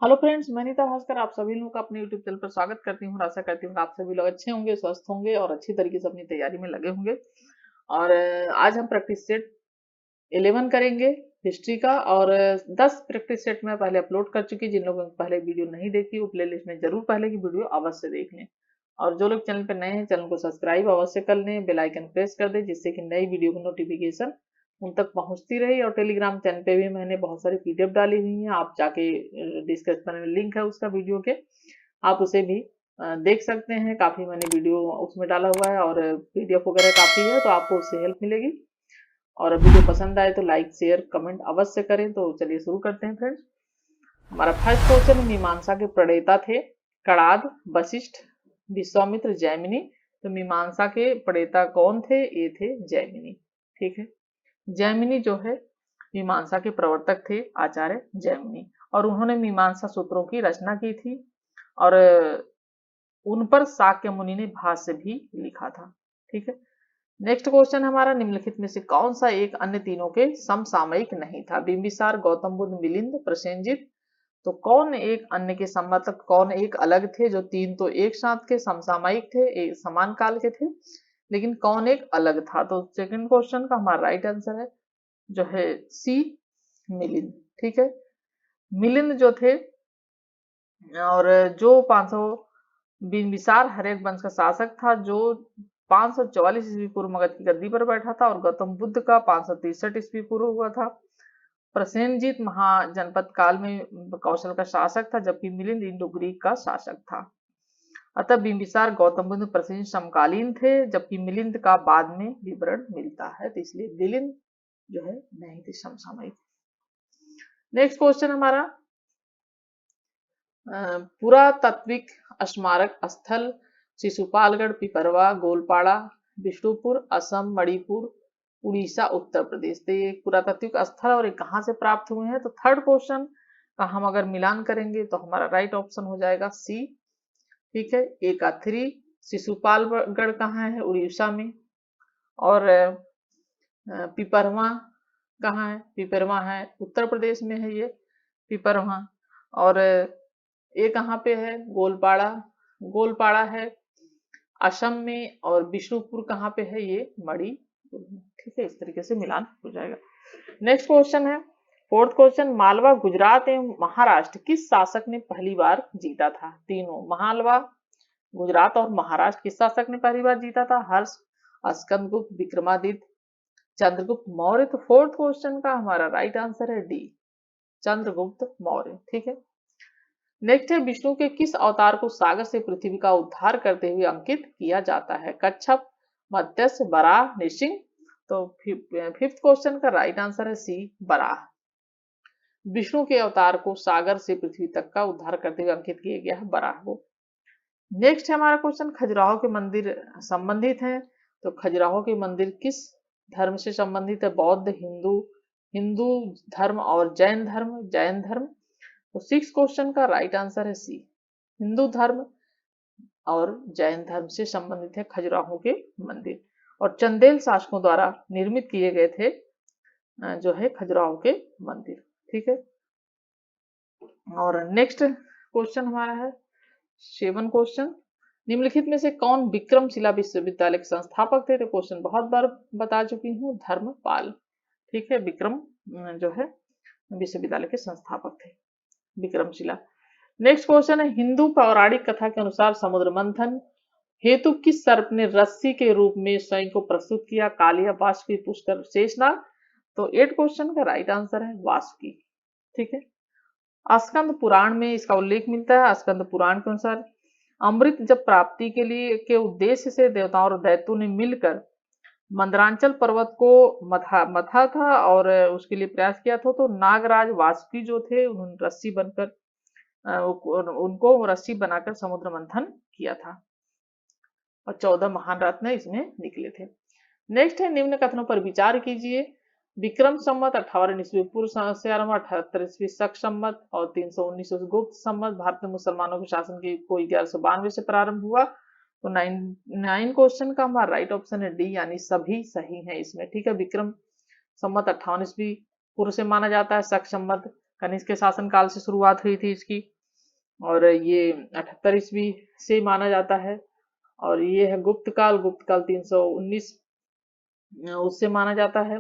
Hello friends, मैं नीता भास्कर आप सभी लोगों का अपने यूट्यूब चैनल पर स्वागत करती हूँ। आशा करती हूँ कि आप सभी लोग अच्छे होंगे, स्वस्थ होंगे और अच्छी तरीके से अपनी तैयारी में लगे होंगे। और आज हम प्रैक्टिस सेट 11 करेंगे हिस्ट्री का। और 10 प्रैक्टिस सेट में पहले अपलोड कर चुकी। जिन लोगों ने पहले वीडियो नहीं देखी वो प्लेलिस्ट में जरूर पहले की वीडियो अवश्य देख लें। और जो लोग चैनल पर नए हैं चैनल को सब्सक्राइब अवश्य कर लें, बेल आइकन प्रेस कर दें जिससे कि नई वीडियो की नोटिफिकेशन उन तक पहुंचती रही। और टेलीग्राम चैनल पे भी मैंने बहुत सारी पीडीएफ डाली हुई हैं, आप जाके डिस्क्रिप्शन में लिंक है उसका वीडियो के, आप उसे भी देख सकते हैं। काफी मैंने वीडियो उसमें डाला हुआ है और पीडीएफ वगैरह काफी है, तो आपको उससे हेल्प मिलेगी। और वीडियो पसंद आए तो लाइक शेयर कमेंट अवश्य करें। तो चलिए शुरू करते हैं फ्रेंड्स। हमारा फर्स्ट क्वेश्चन, मीमांसा के प्रणेता थे कणाद, वशिष्ठ, विश्वामित्र, जैमिनी। तो मीमांसा के प्रणेता कौन थे? ये थे जैमिनी। ठीक है, जैमिनी जो है मीमांसा के प्रवर्तक थे आचार्य जैमिनी, और उन्होंने मीमांसा सूत्रों की रचना की थी। और उन पर शाक्य मुनि ने भाष्य भी लिखा था। ठीक है, नेक्स्ट क्वेश्चन हमारा, निम्नलिखित में से कौन सा एक अन्य तीनों के समसामयिक नहीं था? बिंबिसार, गौतम बुद्ध, मिलिंद, प्रसेनजित। तो कौन एक अन्य के सम मतलब कौन एक अलग थे? जो तीन तो एक साथ के समसामयिक थे, एक समान काल के थे, लेकिन कौन एक अलग था? तो सेकंड क्वेश्चन का हमारा राइट आंसर है जो है सी, मिलिंद। ठीक है, मिलिंद जो थे, और जो 500 बिंबिसार हर्यक वंश का शासक था जो 544 ईस्वी पूर्व मगध की गद्दी पर बैठा था, और गौतम बुद्ध का 563 ईस्वी पूर्व हुआ था। प्रसेनजीत महाजनपद काल में कौशल का शासक था, जबकि मिलिंद इंडो ग्रीक का शासक था। अतः बिंबिसार, गौतम बुद्ध, प्रसेनजीत समकालीन थे, जबकि मिलिंद का बाद में विवरण मिलता है, तो इसलिए मिलिंद जो है नहीं थे समसामयिक। नेक्स्ट क्वेश्चन हमारा, पुरातात्विक स्मारक स्थल शिशुपालगढ़, पिपरवा, गोलपाड़ा, विष्णुपुर, असम, मणिपुर, उड़ीसा, उत्तर प्रदेश। तो ये पुरातात्विक स्थल और ये कहाँ से प्राप्त हुए हैं? तो थर्ड क्वेश्चन का हम अगर मिलान करेंगे तो हमारा राइट ऑप्शन हो जाएगा सी। ठीक है, ए का 3, शिशुपालगढ़ कहाँ है? उड़ीसा में। और पिपरवा कहाँ है? पिपरवा है उत्तर प्रदेश में है ये पिपरवा। और ये कहाँ पे है? गोलपाड़ा, गोलपाड़ा है असम में। और विष्णुपुर कहाँ पे है? ये मणिपुर में। ठीक है, इस तरीके से मिलान हो जाएगा। नेक्स्ट क्वेश्चन है फोर्थ क्वेश्चन, मालवा, गुजरात एवं महाराष्ट्र किस शासक ने पहली बार जीता था? तीनों, मालवा, गुजरात और महाराष्ट्र किस शासक ने पहली बार जीता था? हर्ष, स्कंदगुप्त, विक्रमादित्य, चंद्रगुप्त मौर्य। तो फोर्थ क्वेश्चन का हमारा राइट आंसर है डी, चंद्रगुप्त मौर्य। ठीक है, नेक्स्ट है, विष्णु के किस अवतार को सागर से पृथ्वी का उद्धार करते हुए अंकित किया जाता है? कच्छप, मत्स्य, बराह, नृसिंह। तो फिफ्थ क्वेश्चन का राइट आंसर है सी, बराह। विष्णु के अवतार को सागर से पृथ्वी तक का उद्धार करते हुए अंकित किया गया है बराह को। नेक्स्ट है हमारा क्वेश्चन, खजुराहो के मंदिर संबंधित हैं। तो खजुराहो के मंदिर किस धर्म से संबंधित है? बौद्ध, हिंदू, हिंदू धर्म और जैन धर्म, जैन धर्म। तो सिक्स क्वेश्चन का राइट आंसर है सी, हिंदू धर्म और जैन धर्म से संबंधित है खजुराहो के मंदिर, और चंदेल शासकों द्वारा निर्मित किए गए थे जो है खजुराहो के मंदिर। ठीक है, और नेक्स्ट क्वेश्चन हमारा है सेवन क्वेश्चन, निम्नलिखित में से कौन विक्रमशिला विश्वविद्यालय के संस्थापक थे? तो क्वेश्चन बहुत बार बता चुकी हूँ, धर्मपाल। ठीक है, विक्रम जो है विश्वविद्यालय के संस्थापक थे विक्रमशिला। नेक्स्ट क्वेश्चन है, हिंदू पौराणिक कथा के अनुसार समुद्र मंथन हेतु किस सर्प ने रस्सी के रूप में स्वयं को प्रस्तुत किया? कालिया, वासुकी, पुष्कर, शेषनाग। तो 8 क्वेश्चन का राइट आंसर है वासुकी। ठीक है, स्कंद पुराण में इसका उल्लेख मिलता है। स्कंद पुराण के अनुसार अमृत जब प्राप्ति के लिए के उद्देश्य से देवताओं और दैत्यों ने मिलकर मंदरांचल पर्वत को मथा था और उसके लिए प्रयास किया था, तो नागराज वासुकी जो थे उन्होंने रस्सी बनकर उनको रस्सी बनाकर समुद्र मंथन किया था, और 14 महान रत्न इसमें निकले थे। नेक्स्ट है, निम्न कथनों पर विचार कीजिए। विक्रम संवत 58 ईस्वी पूर्व से आरंभ, 78 ईस्वी शक संवत और 319 गुप्त संवत। भारत में मुसलमानों के शासन की को 1192 से प्रारंभ हुआ। तो 9 क्वेश्चन का हमारा राइट ऑप्शन है डी, यानी सभी सही है इसमें। ठीक है, विक्रम संवत 58 ईस्वी पूर्व से माना जाता है। शक संवत कनिष्क के शासन काल से शुरुआत हुई थी इसकी। और ये 78 ईस्वी से माना जाता है। और ये है गुप्त काल 319 उससे माना जाता है।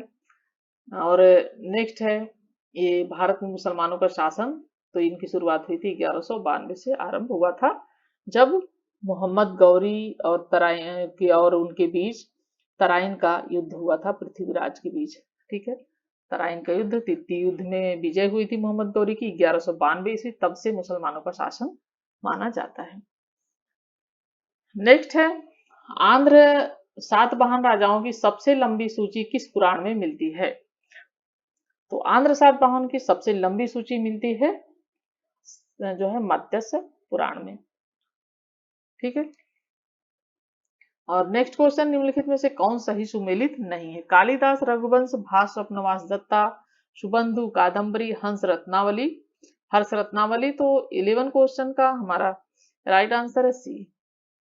और नेक्स्ट है ये भारत में मुसलमानों का शासन, तो इनकी शुरुआत हुई थी 1192 से आरंभ हुआ था, जब मोहम्मद गौरी और तराइन की और उनके बीच तराइन का युद्ध हुआ था पृथ्वीराज के बीच। ठीक है, तराइन का युद्ध, तित्ती युद्ध में विजय हुई थी मोहम्मद गौरी की 1192 ईस्वी, तब से मुसलमानों का शासन माना जाता है। नेक्स्ट है आंध्र सातवाहन राजाओं की सबसे लंबी सूची किस पुराण में मिलती है? तो आंध्र सातवाहन की सबसे लंबी सूची मिलती है जो है मत्स्य पुराण में। ठीक है, और नेक्स्ट क्वेश्चन, निम्नलिखित में से कौन सही सुमेलित नहीं है? कालिदास, रघुवंश, भास, स्वप्नवास दत्ता, सुबंधु, कादम्बरी, हंस रत्नावली, हर्ष रत्नावली। तो 11 क्वेश्चन का हमारा राइट आंसर है सी,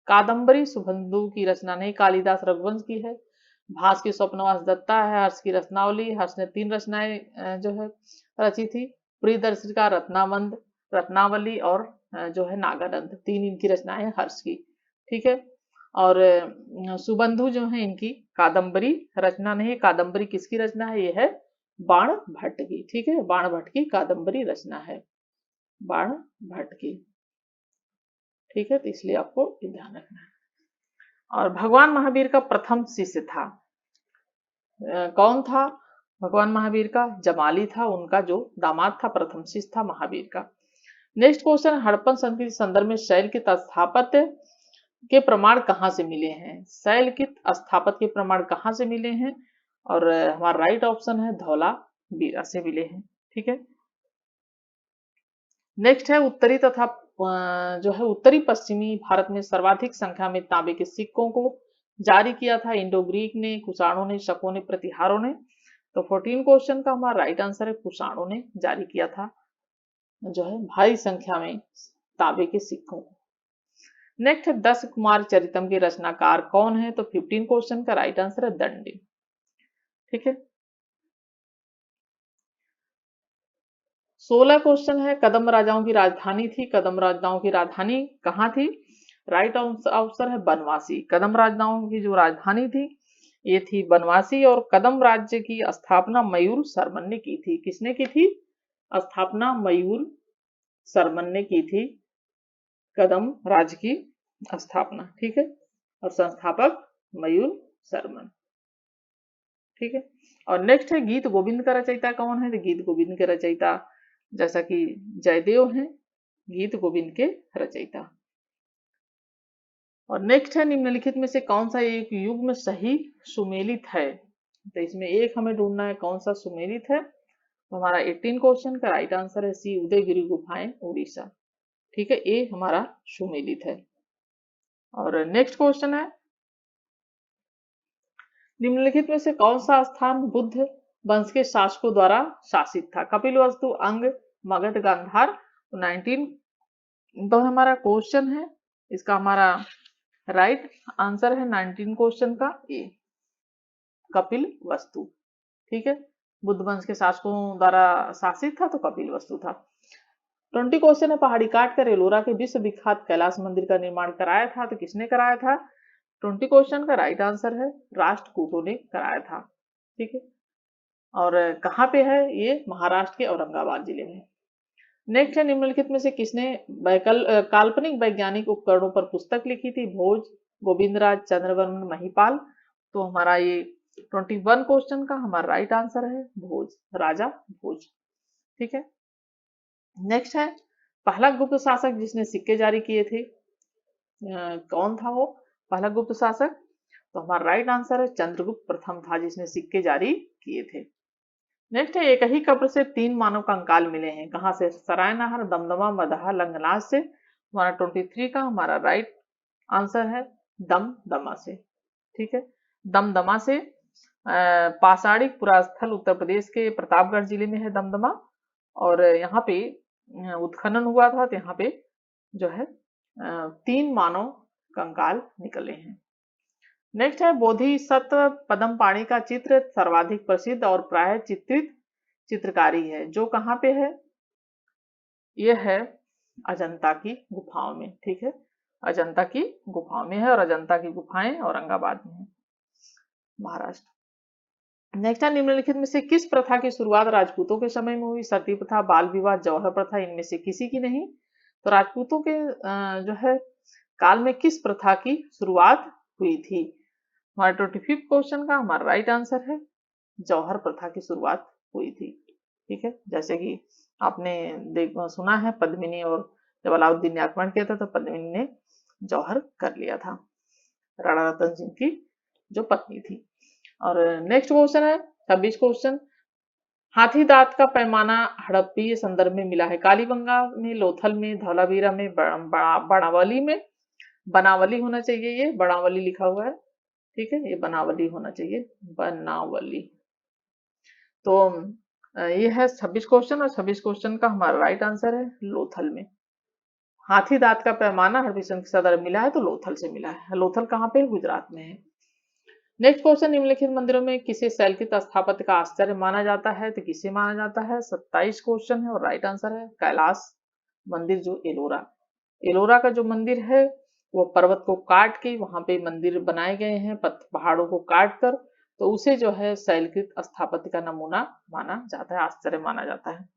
कादम्बरी सुबंधु की रचना नहीं, कालिदास रघुवंश की है। भास की स्वप्नवास दत्ता है, हर्ष की रत्नावली, हर्ष ने 3 रचनाएं जो है रची थी, प्रियदर्शी का रत्नावंद, रत्नावली और जो है नागानंद, 3 इनकी रचनाएं हर्ष की। ठीक है, और सुबंधु जो है इनकी कादम्बरी रचना नहीं, कादम्बरी किसकी रचना है? ये है बाण भट्ट की। ठीक है, बाण भट्ट की कादम्बरी रचना है, बाण भट्ट की। ठीक है, तो इसलिए आपको ध्यान रखना है। और भगवान महावीर का प्रथम शिष्य था कौन था? भगवान महावीर का जमाली था, उनका जो दामाद था, प्रथम शिष्य था महावीर का। नेक्स्ट क्वेश्चन, हड़प्पन संस्कृति के संदर्भ में शैलकित स्थापत्य के प्रमाण कहाँ से मिले हैं? शैलकित स्थापत्य के प्रमाण कहाँ से मिले हैं? और हमारा राइट ऑप्शन है धौलावीरा से मिले हैं। ठीक है, नेक्स्ट है उत्तरी तथा जो है उत्तरी पश्चिमी भारत में सर्वाधिक संख्या में तांबे के सिक्कों को जारी किया था इंडो ग्रीक ने, कुषाणों ने, शकों ने, प्रतिहारों ने। तो 14 क्वेश्चन का हमारा राइट आंसर है कुषाणों ने जारी किया था जो है भारी संख्या में तांबे के सिक्कों को। नेक्स्ट है 10 कुमार चरितम के रचनाकार कौन है? तो 15 क्वेश्चन का राइट आंसर है दंडी। ठीक है, 16 क्वेश्चन है कदम राजाओं की राजधानी थी, कदम राजाओं की राजधानी कहाँ थी? राइट आंसर है बनवासी। कदम राजाओं की जो राजधानी थी ये थी बनवासी, और कदम राज्य की स्थापना मयूर शर्मन ने की थी। किसने की थी स्थापना? मयूर शर्मन ने की थी कदम राज्य की स्थापना। ठीक है, और संस्थापक मयूर शर्मन। ठीक है, और नेक्स्ट है गीत गोविंद का रचयिता कौन है? तो गीत गोविंद के रचयिता जैसा कि जयदेव हैं, गीत गोविंद के रचयिता। और नेक्स्ट है निम्नलिखित में से कौन सा एक युग में सही सुमेलित है? तो इसमें एक हमें ढूंढना है कौन सा सुमेलित है। तो हमारा 18 क्वेश्चन का राइट आंसर है सी, उदयगिरी गुफाएं उड़ीसा। ठीक है, ए हमारा सुमेलित है। और नेक्स्ट क्वेश्चन है निम्नलिखित में से कौन सा स्थान बुद्ध वंश के शासकों द्वारा शासित था? कपिलवस्तु, अंग, मगध, गांधार। तो 19 तो हमारा क्वेश्चन है, इसका हमारा राइट आंसर है 19 क्वेश्चन का ए, कपिल वस्तु। ठीक है, बुद्ध वंश के शासकों द्वारा शासित था तो कपिल वस्तु था। 20 क्वेश्चन है पहाड़ी काट कर एलोरा के विश्व विख्यात कैलाश मंदिर का निर्माण कराया था, तो किसने कराया था? 20 क्वेश्चन का राइट आंसर है राष्ट्रकूटों ने कराया था। ठीक है, और कहाँ पे है ये? महाराष्ट्र के औरंगाबाद जिले में। नेक्स्ट है निम्नलिखित में से किसने काल्पनिक वैज्ञानिक उपकरणों पर पुस्तक लिखी थी? भोज, गोविंदराज, चंद्रवर्मन, महिपाल। तो हमारा ये 21 क्वेश्चन का हमारा राइट आंसर है भोज, राजा भोज। ठीक है, नेक्स्ट है पहला गुप्त शासक जिसने सिक्के जारी किए थे कौन था वो पहला गुप्त शासक? तो हमारा राइट आंसर है चंद्रगुप्त प्रथम था जिसने सिक्के जारी किए थे। नेक्स्ट है एक ही कब्र से 3 मानव कंकाल मिले हैं, कहां से? सरायनहर, दमदमा, मदहा, लंगनाथ से। हमारा 23 का हमारा राइट आंसर है दमदमा से। ठीक है, दमदमा से। पाषाणिक पुरास्थल उत्तर प्रदेश के प्रतापगढ़ जिले में है दमदमा, और यहाँ पे उत्खनन हुआ था तो यहाँ पे जो है 3 मानव कंकाल निकले हैं। नेक्स्ट है बोधिसत्व पद्मपाणि का चित्र सर्वाधिक प्रसिद्ध और प्राय चित्रित चित्रकारी है जो कहाँ पे है? यह है अजंता की गुफाओं में, ठीक है, अजंता की गुफाओं में है और अजंता की गुफाएं औरंगाबाद में है, महाराष्ट्र। नेक्स्ट है, निम्नलिखित में से किस प्रथा की शुरुआत राजपूतों के समय में हुई? सती प्रथा, बाल विवाह, जौहर प्रथा, इनमें से किसी की नहीं। तो राजपूतों के जो है काल में किस प्रथा की शुरुआत हुई थी? हमारा 25 क्वेश्चन का हमारा राइट आंसर है जौहर प्रथा की शुरुआत हुई थी, ठीक है। जैसे कि आपने सुना है पद्मिनी, और जब अलाउद्दीन ने आक्रमण किया था तो पद्मिनी ने जौहर कर लिया था, राणा रतन सिंह की जो पत्नी थी। और नेक्स्ट क्वेश्चन है 26 क्वेश्चन, हाथी दांत का पैमाना हड़प्पीय संदर्भ में मिला है? कालीबंगा में, लोथल में, धौलावीरा में, बनावली में। बनावली होना चाहिए, ये बनावली लिखा हुआ है, ठीक है, ये बनावली होना चाहिए, बनावली। तो ये है 26 क्वेश्चन, और 26 क्वेश्चन का हमारा राइट आंसर है लोथल में। हाथी दांत का पैमाना हड़प्पीय संदर्भ मिला है तो लोथल से मिला है। लोथल कहाँ पे? गुजरात में है। नेक्स्ट क्वेश्चन, निम्नलिखित मंदिरों में किसे शैलकृत स्थापत्य का आश्चर्य माना जाता है? तो किसे माना जाता है? 27 क्वेश्चन है और राइट आंसर है कैलाश मंदिर, जो एलोरा, एलोरा का जो मंदिर है वो पर्वत को काट के वहां पे मंदिर बनाए गए हैं, पहाड़ों को काट कर, तो उसे जो है शैलकृत स्थापत्य का नमूना माना जाता है, आश्चर्य माना जाता है।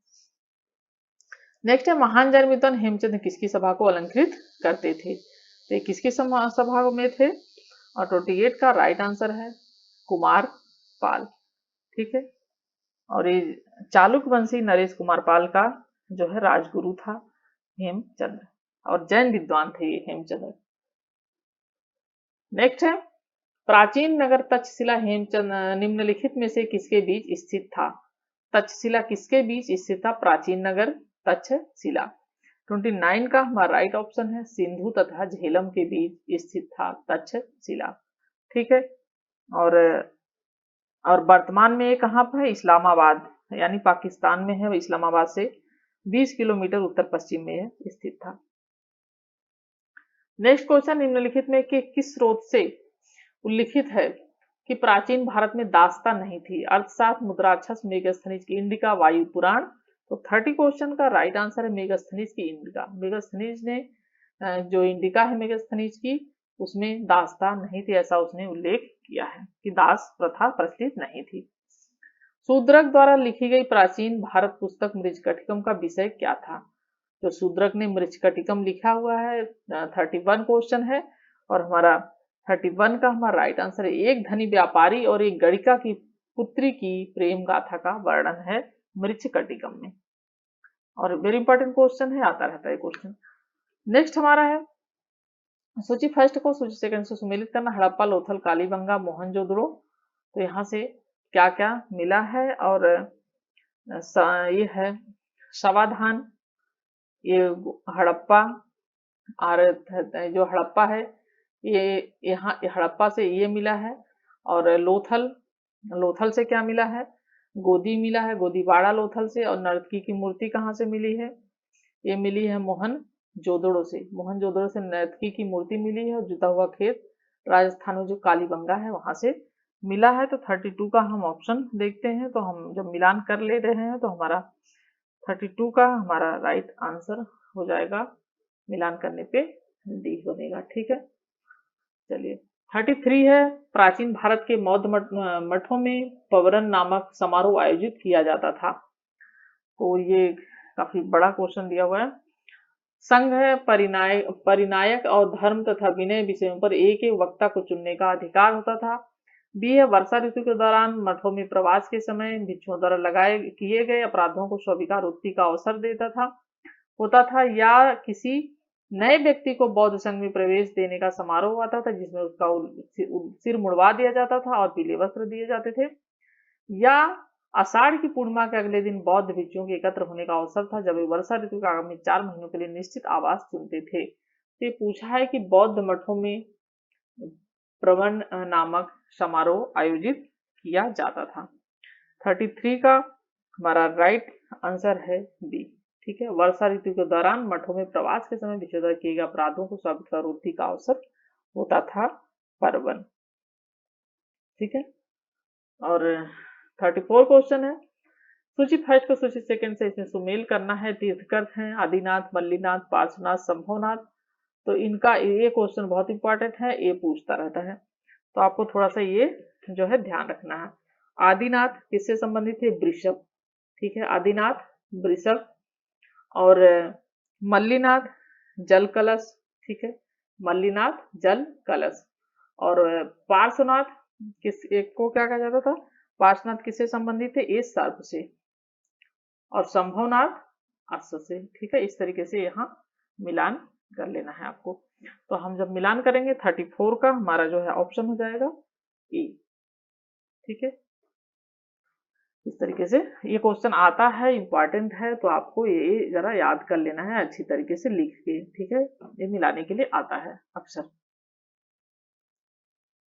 नेक्स्ट है, महान जैन विद्वान हेमचंद किसकी सभा को अलंकृत करते थे? तो ये किसकी सभा में थे? और 28 का राइट आंसर है कुमार पाल, ठीक है। और ये चालुक्य वंशी नरेश कुमार पाल का जो है राजगुरु था हेमचंद्र, और जैन विद्वान थे ये हेमचंद्र। नेक्स्ट है, प्राचीन नगर तक्षशिला हेमचंद निम्नलिखित में से किसके बीच स्थित था? तक्षशिला किसके बीच स्थित था? प्राचीन नगर तक्षशिला। 29 का हमारा राइट ऑप्शन है सिंधु तथा झेलम के बीच स्थित था तक्षशिला, ठीक है। और वर्तमान में ये कहाँ पर है? इस्लामाबाद, यानी पाकिस्तान में है, इस्लामाबाद से 20 किलोमीटर उत्तर पश्चिम में स्थित था। नेक्स्ट क्वेश्चन, निम्नलिखित में किस स्रोत से उल्लिखित है कि प्राचीन भारत में दास्ता नहीं थी? अर्थशास्त्र, मुद्राक्षस, मेगास्थनीज की इंडिका, वायु पुराण। तो 30 क्वेश्चन का राइट आंसर है मेगास्थनीज की इंडिका। मेगास्थनीज ने जो इंडिका है मेगास्थनीज की, उसमें दास्ता नहीं थी, ऐसा उसने उल्लेख किया है कि दास प्रथा प्रचलित नहीं थी। शूद्रक द्वारा लिखी गई प्राचीन भारत पुस्तक मृच्छकटिकम का विषय क्या था? तो शूद्रक ने मृच्छकटिकम लिखा हुआ है, 31 क्वेश्चन है, और हमारा 31 का हमारा राइट आंसर है एक धनी व्यापारी और एक गणिका की पुत्री की प्रेम गाथा का वर्णन है मृच्छकटिकम में। और वेरी इंपॉर्टेंट क्वेश्चन है, आता रहता है क्वेश्चन। नेक्स्ट हमारा है सूची फर्स्ट को सूची सेकंड से सुमेलित करना, हड़प्पा, लोथल, कालीबंगा, मोहनजोदड़ो। तो यहाँ से क्या क्या मिला है? और ये है समाधान, ये हड़प्पा, और जो हड़प्पा है ये यहाँ हड़प्पा से ये मिला है। और लोथल, लोथल से क्या मिला है? गोदी मिला है, गोदीवाड़ा लोथल से। और नर्तकी की मूर्ति कहाँ से मिली है? ये मिली है मोहन जोदड़ो से, मोहन जोदड़ो से नर्तकी की मूर्ति मिली है। और जुता हुआ खेत राजस्थान में जो कालीबंगा है वहां से मिला है। तो 32 का हम ऑप्शन देखते हैं, तो हम जब मिलान कर ले रहे हैं तो हमारा 32 का हमारा राइट आंसर हो जाएगा, मिलान करने पे डी बनेगा, ठीक है। चलिए 33 है, प्राचीन भारत के बौद्ध मठों में पवरन नामक समारोह आयोजित किया जाता था। तो ये काफी बड़ा क्वेश्चन दिया हुआ है। संघ है, परिनायक और धर्म तथा विनय विषयों पर एक एक वक्ता को चुनने का अधिकार होता था। बी है, वर्षा ऋतु के दौरान मठों में प्रवास के समय भिक्षुओं द्वारा लगाए किए गए अपराधों को स्वीकार वृत्ति का अवसर देता था होता था। या किसी नए व्यक्ति को बौद्ध संघ में प्रवेश देने का समारोह हुआ था जिसमें उसका सिर मुड़वा दिया जाता था और पीले वस्त्र दिए जाते थे। या आषाढ़ की पूर्णिमा के अगले दिन बौद्ध भिक्षुओं के एकत्र होने का अवसर था जब वे वर्षा ऋतु के आगामी 4 महीनों के लिए निश्चित आवास चुनते थे। तो ये पूछा है कि बौद्ध मठों में प्रवन नामक समारोह आयोजित किया जाता था। 33 का हमारा राइट आंसर है बी, ठीक है। वर्षा ऋतु के दौरान मठों में प्रवास के समय भिक्षुओं द्वारा किए गए अपराधों को स्वीकृति का अवसर होता था पर्वन, ठीक है। और 34 क्वेश्चन है, सूची फर्स्ट को सूची सेकंड से इसमें सुमेल करना है। तीर्थकर हैं, आदिनाथ, मल्लीनाथ, पार्श्वनाथ, संभवनाथ। तो इनका ये क्वेश्चन बहुत इंपॉर्टेंट है, ये पूछता रहता है, तो आपको थोड़ा सा ये जो है ध्यान रखना है। आदिनाथ किससे संबंधित है? वृषभ, ठीक है, आदिनाथ वृषभ। और मल्लीनाथ जल कलश, ठीक है, मल्लीनाथ जल कलश। और पार्श्वनाथ किस एक को क्या कहा जाता था? पार्श्वनाथ किससे संबंधित है? ये सर्प से। और संभवनाथ अश्व से, ठीक है। इस तरीके से यहाँ मिलान कर लेना है आपको। तो हम जब मिलान करेंगे 34 का हमारा जो है ऑप्शन हो जाएगा ई, ठीक है। इस तरीके से ये क्वेश्चन आता है, इंपॉर्टेंट है, तो आपको ये जरा याद कर लेना है अच्छी तरीके से लिख के, ठीक है। ये मिलाने के लिए आता है अक्सर।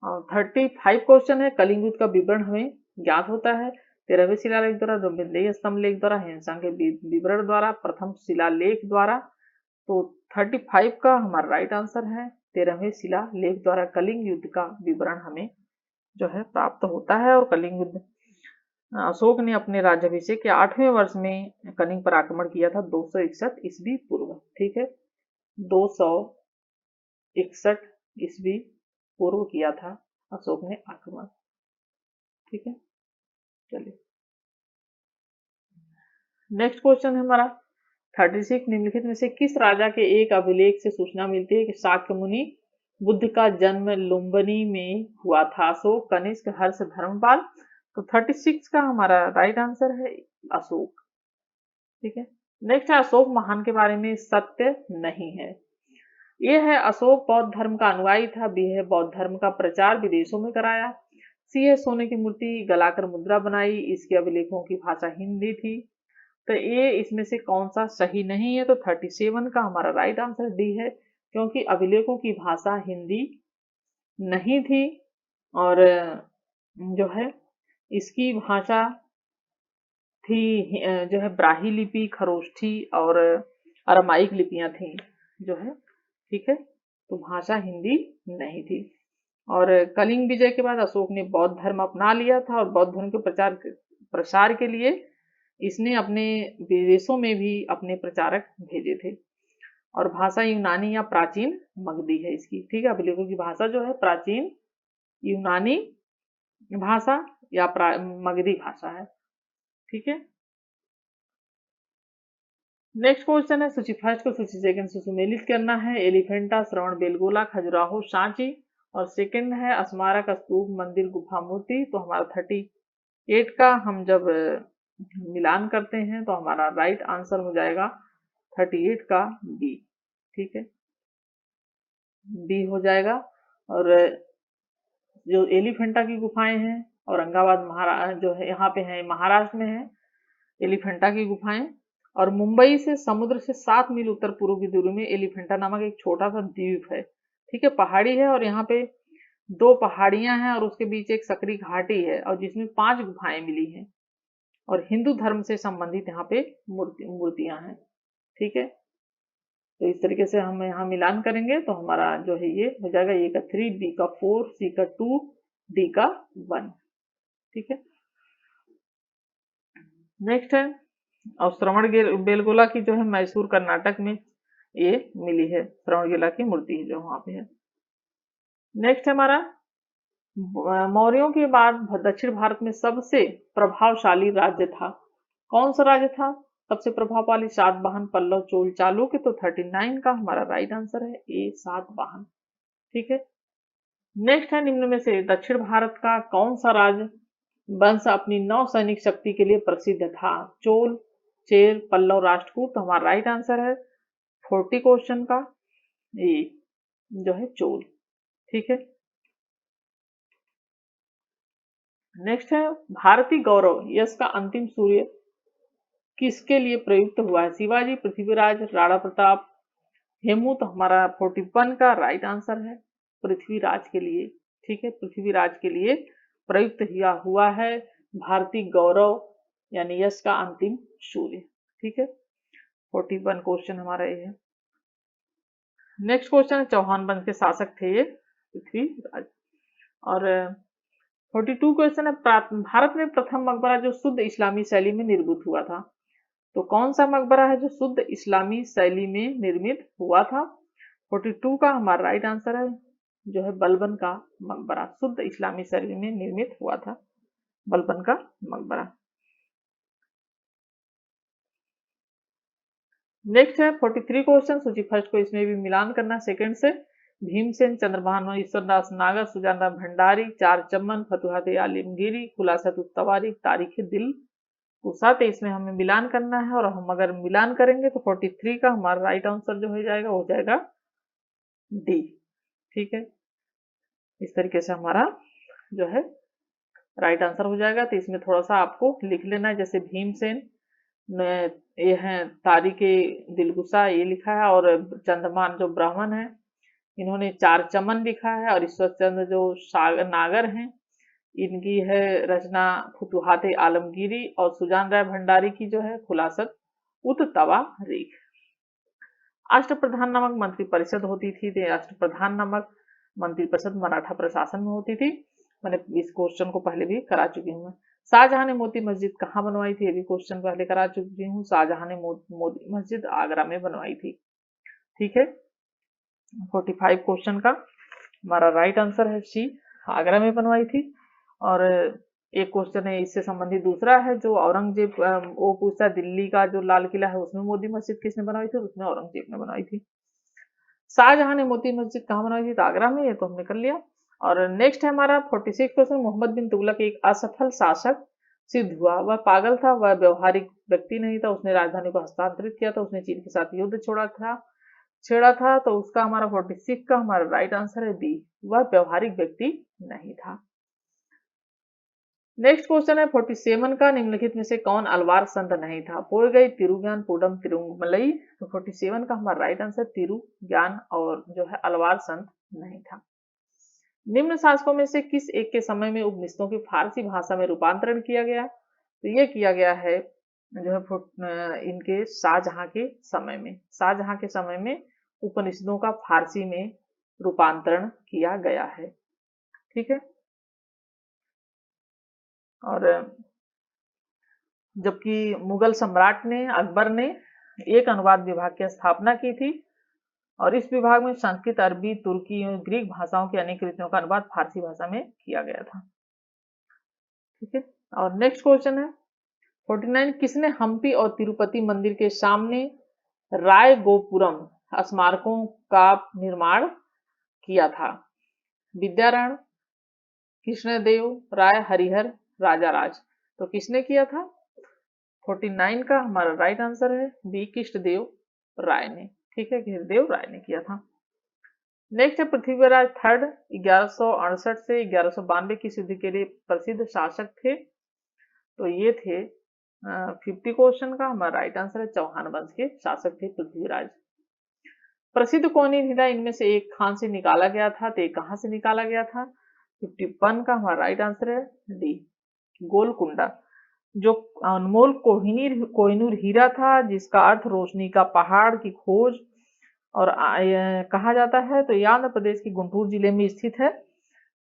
और 35 क्वेश्चन है, कलिंग युद्ध का विवरण हमें ज्ञात होता है। 13वें शिलालेख द्वारा, रोमिंदेय स्तंभ लेख द्वारा, हिंसा के विवरण द्वारा, प्रथम शिलालेख द्वारा। तो 35 का हमारा राइट आंसर है। 13वें शिलालेख द्वारा कलिंग युद्ध का विवरण हमें जो है प्राप्त होता है। और कलिंग युद्ध अशोक ने अपने राज्याभिषेक के 8वें वर्ष में कलिंग पर आक्रमण किया था 261 ईस्वी पूर्व, ठीक है, 261 ईस्वी पूर्व किया था अशोक ने आक्रमण, ठीक है। चलिए नेक्स्ट क्वेश्चन है हमारा 36, निम्नलिखित में से किस राजा के एक अभिलेख से सूचना मिलती है कि शाक्य मुनि बुद्ध का जन्म लुम्बिनी में हुआ था? अशोक, कनिष्क, हर्ष, धर्मपाल। तो 36 का हमारा राइट आंसर है अशोक, ठीक है। नेक्स्ट है अशोक महान के बारे में सत्य नहीं है। ये है अशोक बौद्ध धर्म का अनुयायी था। बी है बौद्ध धर्म का प्रचार विदेशों में कराया। सी है सोने की मूर्ति गलाकर मुद्रा बनाई, इसके अभिलेखों की भाषा हिंदी थी। तो ये इसमें से कौन सा सही नहीं है? तो 37 का हमारा राइट आंसर डी है, क्योंकि अभिलेखों की भाषा हिंदी नहीं थी। और जो है इसकी भाषा थी जो है ब्राही लिपि, खरोष्ठी और अरमाइक लिपियां थी जो है, ठीक है। तो भाषा हिंदी नहीं थी। और कलिंग विजय के बाद अशोक ने बौद्ध धर्म अपना लिया था, और बौद्ध धर्म के प्रसार के लिए इसने अपने विदेशों में भी अपने प्रचारक भेजे थे। और भाषा यूनानी या प्राचीन मगधी है इसकी, ठीक है। अभिलेखों की भाषा जो है प्राचीन यूनानी भाषा या मगधी भाषा है, ठीक है। नेक्स्ट क्वेश्चन है सूची फर्स्ट को सूची सेकंड से सुमेलित करना है। एलिफेंटा, श्रवण बेलगोला, खजुराहो, सांची। और सेकंड है स्मारक, स्तूप, मंदिर, गुफा, मूर्ति। तो हमारा 38 का हम जब मिलान करते हैं तो हमारा राइट आंसर हो जाएगा 38 का बी, ठीक है, बी हो जाएगा। और जो एलिफेंटा की गुफाएं हैं औरंगाबाद महाराष्ट्र जो है यहाँ पे है, महाराष्ट्र में है एलिफेंटा की गुफाएं। और मुंबई से समुद्र से 7 मील उत्तर पूर्व की दूरी में एलिफेंटा नामक एक छोटा सा द्वीप है, ठीक है, पहाड़ी है। और यहाँ पे 2 पहाड़ियां हैं और उसके बीच एक सकरी घाटी है, और जिसमें 5 गुफाएं मिली हैं। और हिंदू धर्म से संबंधित यहाँ पे मूर्तियां हैं, ठीक है। तो इस तरीके से हम यहाँ मिलान करेंगे तो हमारा जो है ये हो जाएगा, ए का 3, बी का 4, सी का 2, डी का 1, ठीक है। नेक्स्ट है और श्रवण बेलगोला की जो है मैसूर कर्नाटक में ये मिली है, श्रवण बेला की मूर्ति जो वहां पे है। नेक्स्ट है हमारा मौर्यों के बाद दक्षिण भारत में सबसे प्रभावशाली राज्य था, कौन सा राज्य था सबसे प्रभावशाली? सातवाहन, पल्लव, चोल, चालुक्य। तो 39 का हमारा राइट आंसर है ए, सातवाहन, ठीक है। नेक्स्ट है निम्न में से दक्षिण भारत का कौन सा राज्य वंश अपनी नौ सैनिक शक्ति के लिए प्रसिद्ध था? चोल, चेर, पल्लव, राष्ट्रकूट। तो हमारा राइट आंसर है 40 क्वेश्चन का ए जो है चोल, ठीक है। नेक्स्ट है भारतीय गौरव यश का अंतिम सूर्य किसके लिए प्रयुक्त हुआ है? शिवाजी, पृथ्वीराज, राणा प्रताप, हेमू। तो हमारा 41 का राइट आंसर है पृथ्वीराज के लिए, ठीक है, पृथ्वीराज के लिए प्रयुक्त हुआ है भारतीय गौरव यानी यश का अंतिम सूर्य, ठीक है। 41 क्वेश्चन हमारा ये है। नेक्स्ट क्वेश्चन चौहान वंश के शासक थे ये पृथ्वीराज। और 42 क्वेश्चन है, भारत में प्रथम मकबरा जो शुद्ध इस्लामी शैली में निर्मित हुआ था, तो कौन सा मकबरा है जो शुद्ध इस्लामी शैली में निर्मित हुआ था? 42 का हमारा राइट आंसर है जो है बलबन का मकबरा, शुद्ध इस्लामी शैली में निर्मित हुआ था बलबन का मकबरा। नेक्स्ट है 43 क्वेश्चन, सूची फर्स्ट को इसमें भी मिलान करना सेकंड से। भीमसेन, चंद्रभानु, ईश्वरदास नागर, सुजान राम भंडारी, चार चमन, फतुहात आलमगीरी, खुलासत तवारीख, तारीख दिल कुसा, इसमें हमें मिलान करना है और हम अगर मिलान करेंगे तो 43 का हमारा राइट आंसर जो हो जाएगा डी। ठीक है, इस तरीके से हमारा जो है राइट आंसर हो जाएगा। तो इसमें थोड़ा सा आपको लिख लेना है, जैसे भीमसेन ये है तारीख दिलगुसा ये लिखा है, और चंद्रमान जो ब्राह्मण है इन्होंने चार चमन लिखा है, और ईश्वर चंद्र जो नागर हैं इनकी है रचना फुतुहात आलमगीरी, और सुजान राय भंडारी की जो है खुलासत उत तवारीख। अष्टप्रधान नामक मंत्री परिषद होती थी, तो अष्टप्रधान नामक मंत्री परिषद मराठा प्रशासन में होती थी। मैंने इस क्वेश्चन को पहले भी करा चुकी हूँ। शाहजहां ने मोती मस्जिद कहाँ बनवाई थी, ये भी क्वेश्चन पहले करा चुकी हूँ। शाहजहां ने मोती मस्जिद आगरा में बनवाई थी। ठीक है, 45 क्वेश्चन का हमारा राइट आंसर है सी, आगरा में बनवाई थी। और एक क्वेश्चन है इससे संबंधित दूसरा है जो औरंगजेब वो पूछता है दिल्ली का जो लाल किला है उसमें मोती मस्जिद किसने बनवाई थी, उसमें औरंगजेब ने बनवाई थी। शाहजहां ने मोती मस्जिद कहाँ बनवाई थी, तो आगरा में, ये तो हमने कर लिया। और नेक्स्ट है हमारा 46 क्वेश्चन, मोहम्मद बिन तुगलक एक असफल शासक सिद्ध हुआ। वह पागल था, वह व्यवहारिक व्यक्ति नहीं था, उसने राजधानी को हस्तांतरित किया था, उसने चीन के साथ युद्ध छेड़ा था, तो उसका हमारा 46 का हमारा राइट आंसर है बी, वह व्यवहारिक व्यक्ति नहीं था। नेक्स्ट क्वेश्चन है 47 का, निम्नलिखित में से कौन अलवार संत नहीं था? पोयगई, तिरुज्ञान, पूडम, तिरुमलई। तो 47 का हमारा राइट आंसर तिरुज्ञान और जो है अलवार संत नहीं था। निम्न शासकों में से किस एक के समय में उपनिषदों की फारसी भाषा में रूपांतरण किया गया? तो ये किया गया है जो है इनके शाहजहां के समय में। शाहजहां के समय में उपनिषदों का फारसी में रूपांतरण किया गया है। ठीक है, और जबकि मुगल सम्राट ने अकबर ने एक अनुवाद विभाग की स्थापना की थी, और इस विभाग में संस्कृत, अरबी, तुर्की और ग्रीक भाषाओं की अनेक कृतियों का अनुवाद फारसी भाषा में किया गया था। ठीक है, और नेक्स्ट क्वेश्चन है 49, किसने हम्पी और तिरुपति मंदिर के सामने राय गोपुरम स्मारकों का निर्माण किया था? विद्यारण, कृष्णदेव राय, हरिहर, राजा राज। तो किसने किया था? 49 का हमारा राइट आंसर है बी, कृष्णदेव राय ने। ठीक है, कृष्णदेव राय ने किया था। नेक्स्ट है पृथ्वीराज थर्ड 1168 से 1192 की सिद्धि के लिए प्रसिद्ध शासक थे। तो ये थे 50 क्वेश्चन का हमारा राइट आंसर है चौहान वंश के शासक थे पृथ्वीराज। प्रसिद्ध कोहिनूर हीरा इनमें से एक खान से निकाला गया था, तो कहां से निकाला गया था? 51 का हमारा राइट आंसर है डी, गोलकुंडा। जो अनमोल कोहिनूर हीरा था जिसका अर्थ रोशनी का पहाड़ की खोज और कहा जाता है, तो ये आंध्र प्रदेश के गुंटूर जिले में स्थित है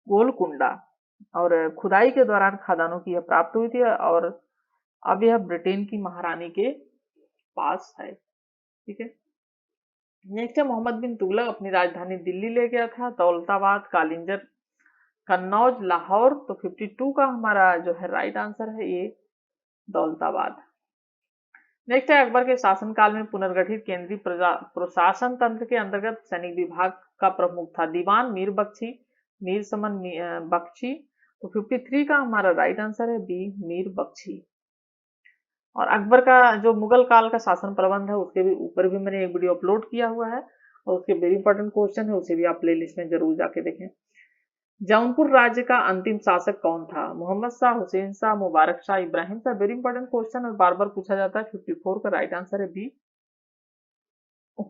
गोलकुंडा, और खुदाई के दौरान खदानों की यह प्राप्त हुई थी, और अब यह ब्रिटेन की महारानी के पास है। ठीक है, नेक्स्ट है मोहम्मद बिन तुगलक अपनी राजधानी दिल्ली ले गया था, दौलताबाद, कालिंजर, कन्नौज, लाहौर। तो 52 का हमारा जो है राइट आंसर है ये दौलताबाद। नेक्स्ट है अकबर के शासनकाल में पुनर्गठित केंद्रीय प्रशासन तंत्र के अंतर्गत सैनिक विभाग का प्रमुख था? दीवान, मीर बख्शी, मीर समन बख्शी। तो 53 का हमारा राइट आंसर है बी, मीर बख्शी। और अकबर का जो मुगल काल का शासन प्रबंध है उसके भी ऊपर भी मैंने एक वीडियो अपलोड किया हुआ है, और उसके वेरी इंपॉर्टेंट क्वेश्चन है, उसे भी आप प्लेलिस्ट में जरूर जाके देखें। जौनपुर राज्य का अंतिम शासक कौन था? Mohammed Shah, Hussain Shah, Mubarak Shah, Ibrahim Shah. Very important question और बार बार पूछा जाता है। 54 का राइट आंसर है बी,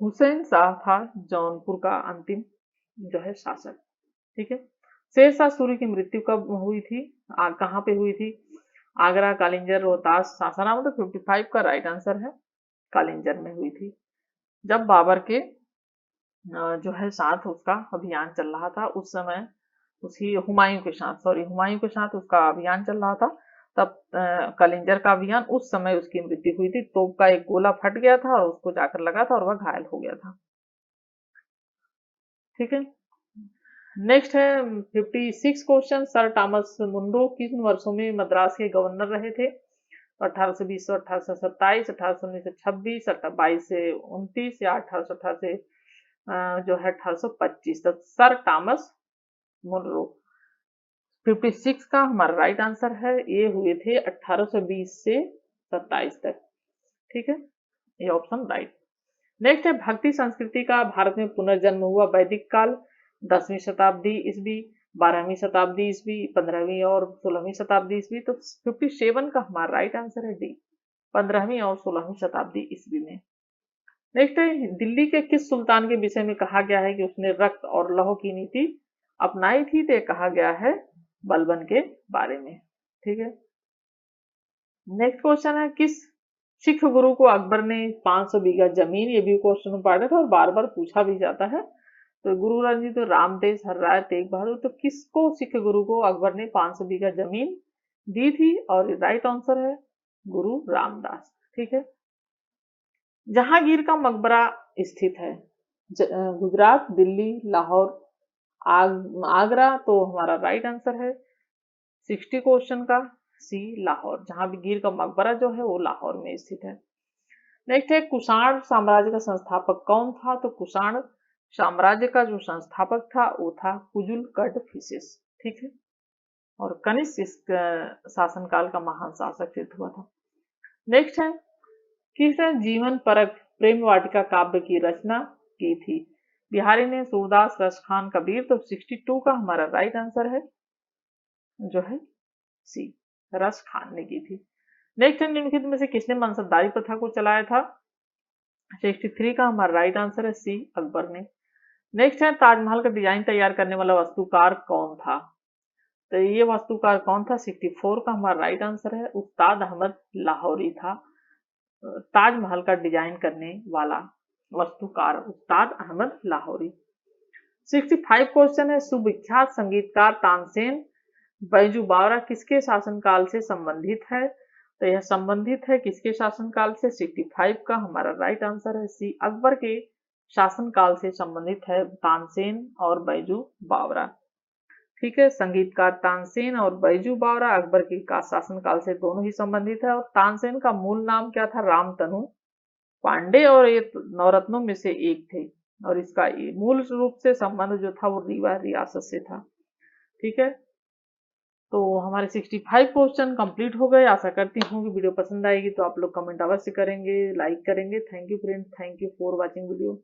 हुसैन शाह था जौनपुर का अंतिम जो है शासक। ठीक है, शेर शाह सूरी की मृत्यु कब हुई थी, कहाँ पे हुई थी? आगरा, कालिंजर, रोहतास, सासाराम। तो 55 का राइट आंसर है कालिंजर में हुई थी, जब बाबर के जो है साथ उसका अभियान चल रहा था उस समय उसी हुमायूं के साथ, सॉरी हुमायूं के साथ उसका अभियान चल रहा था, तब कलिंजर का अभियान, उस समय उसकी मृत्यु हुई थी। तोप का एक गोला फट गया था और उसको जाकर लगा था और वह घायल हो गया था। ठीक है, नेक्स्ट है 56 क्वेश्चन। सर थॉमस मुंडो किन वर्षों में मद्रास के गवर्नर रहे थे? 1820 से 1827, 1819 से 26, 22 से 29 या 1818 से जो है 1825 तक। Sir Thomas Munro. 56 का हमारा राइट आंसर है, ये हुए थे 1820 से 27 तक। ठीक है, ये ऑप्शन राइट। नेक्स्ट है भक्ति संस्कृति का भारत में पुनर्जन्म हुआ वैदिक काल, 10वीं शताब्दी ईस्वी, 12वीं शताब्दी ईस्वी, 15वीं और 16वीं शताब्दी ईस्वी। तो 57 का हमारा राइट आंसर है डी, 15वीं और 16वीं शताब्दी ईस्वी में। नेक्स्ट है दिल्ली के किस सुल्तान के विषय में कहा गया है कि उसने रक्त और लौह की नीति अपनाई थी? तो कहा गया है बलबन के बारे में। ठीक है, नेक्स्ट क्वेश्चन है किस सिख गुरु को अकबर ने 500 बीघा जमीन, ये भी क्वेश्चन इंपॉर्टेंट है और बार बार पूछा भी जाता है। तो गुरु रंजीत, तो रामदेव, हर्राय, तेग बहादुर। तो किसको सिख गुरु को अकबर ने 500 बीघा जमीन दी थी? और राइट आंसर है गुरु रामदास। ठीक है, जहांगीर का मकबरा स्थित है गुजरात, दिल्ली, लाहौर, आगरा। तो हमारा राइट आंसर है 60 क्वेश्चन का सी, लाहौर। जहां भी गीर का मकबरा जो है वो लाहौर में स्थित है। नेक्स्ट है कुषाण साम्राज्य का संस्थापक कौन था? तो कुषाण साम्राज्य का जो संस्थापक था वो था कुजुल कडफिसेस। ठीक है, और कनिष्क इस शासनकाल का महान शासक सिद्ध हुआ था। नेक्स्ट है किसने जीवन परक प्रेम वाटिका काव्य की रचना की थी? बिहारी ने, सूरदास, रसखान, कबीर। तो 62 का हमारा राइट आंसर है जो है सी, रस खान ने की थी। नेक्स्ट है निम्नलिखित में से किसने मनसबदारी प्रथा को चलाया था? 63 का हमारा राइट आंसर है सी, अकबर ने। नेक्स्ट है ताजमहल का डिजाइन तैयार करने वाला वास्तुकार कौन था? तो ये वास्तुकार कौन था? 64 का हमारा राइट आंसर है उस्ताद अहमद लाहौरी था ताजमहल का डिजाइन करने वाला वास्तुकार, उस्ताद अहमद लाहौरी। 65 क्वेश्चन है सुविख्यात संगीतकार तानसेन बैजू बावरा किसके शासनकाल से संबंधित है? तो यह संबंधित है किसके शासनकाल से? 65 का हमारा राइट आंसर है सी, अकबर के शासनकाल से संबंधित है तानसेन और बैजू बावरा। ठीक है, संगीतकार तानसेन और बैजू बावरा अकबर के शासनकाल से दोनों ही संबंधित है। और तानसेन का मूल नाम क्या था? रामतनु पांडे, और ये नवरत्नों में से एक थे। और इसका मूल रूप से संबंध जो था वो रीवा रियासत से था। ठीक है, तो हमारे 65 क्वेश्चन कंप्लीट हो गए। आशा करती हूँ कि वीडियो पसंद आएगी, तो आप लोग कमेंट अवश्य करेंगे, लाइक करेंगे। Thank you friends, thank you for watching video.